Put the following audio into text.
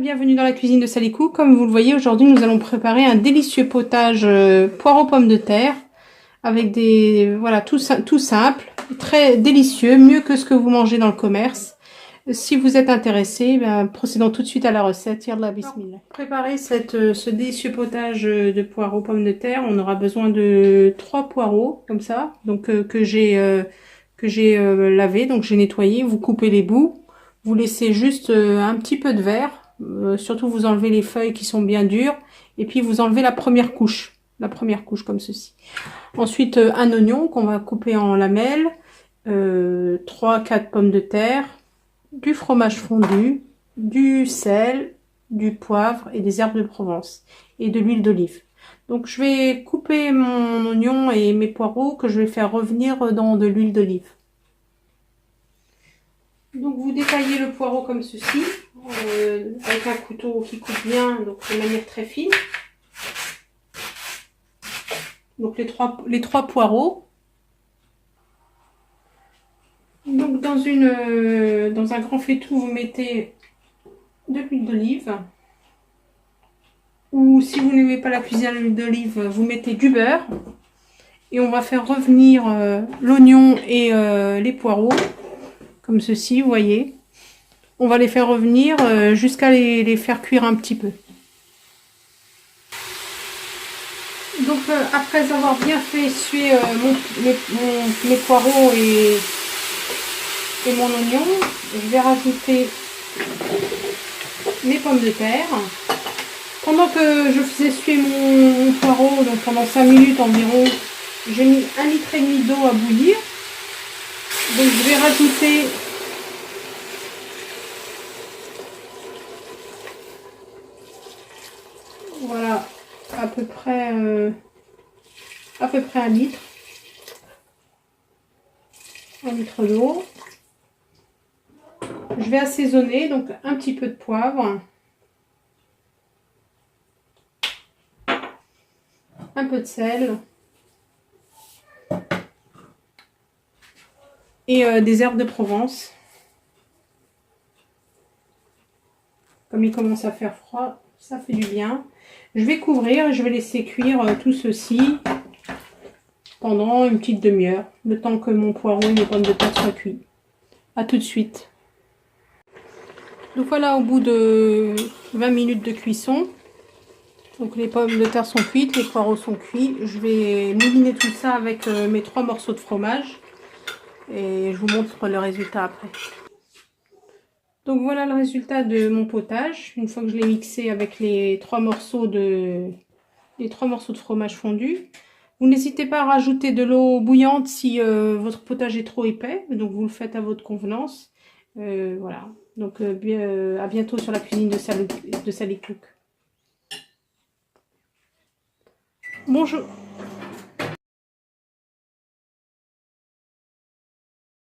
Bienvenue dans la cuisine de Sally Cook. Comme vous le voyez, aujourd'hui nous allons préparer un délicieux potage poireaux pommes de terre avec des tout simple, très délicieux, mieux que ce que vous mangez dans le commerce. Si vous êtes intéressé, procédons tout de suite à la recette. Yallah bismillah. Pour préparer ce délicieux potage de poireaux pommes de terre, on aura besoin de 3 poireaux comme ça, donc que j'ai lavé, donc j'ai nettoyé. Vous coupez les bouts. Vous laissez juste un petit peu de verre, surtout vous enlevez les feuilles qui sont bien dures, et puis vous enlevez la première couche comme ceci. Ensuite un oignon qu'on va couper en lamelles, 3-4 pommes de terre, du fromage fondu, du sel, du poivre et des herbes de Provence, et de l'huile d'olive. Donc je vais couper mon oignon et mes poireaux que je vais faire revenir dans de l'huile d'olive. Donc vous détaillez le poireau comme ceci, avec un couteau qui coupe bien, donc de manière très fine. Donc les trois poireaux. Donc dans un grand faitout, vous mettez de l'huile d'olive. Ou si vous n'aimez pas la cuisine à l'huile d'olive, vous mettez du beurre. Et on va faire revenir l'oignon et les poireaux, comme ceci, vous voyez. On va les faire revenir jusqu'à les faire cuire un petit peu. Donc après avoir bien fait suer mes poireaux et mon oignon, je vais rajouter mes pommes de terre. Pendant que je faisais suer mon poireau, donc pendant 5 minutes environ, j'ai mis 1,5 litre d'eau à bouillir. Donc je vais rajouter voilà à peu près 1 litre. 1 litre d'eau. Je vais assaisonner, donc un petit peu de poivre, un peu de sel et des herbes de Provence. Comme il commence à faire froid, ça fait du bien. Je vais couvrir et je vais laisser cuire tout ceci pendant une petite demi-heure, le temps que mon poireau et mes pommes de terre soient cuits. A tout de suite. Donc voilà, au bout de 20 minutes de cuisson, donc les pommes de terre sont cuites, les poireaux sont cuits. Je vais mouliner tout ça avec mes 3 morceaux de fromage et je vous montre le résultat après. Donc voilà le résultat de mon potage, une fois que je l'ai mixé avec les 3 morceaux de fromage fondu. Vous n'hésitez pas à rajouter de l'eau bouillante si votre potage est trop épais, donc vous le faites à votre convenance. Voilà, donc à bientôt sur la cuisine de Sally Cook. Bonjour.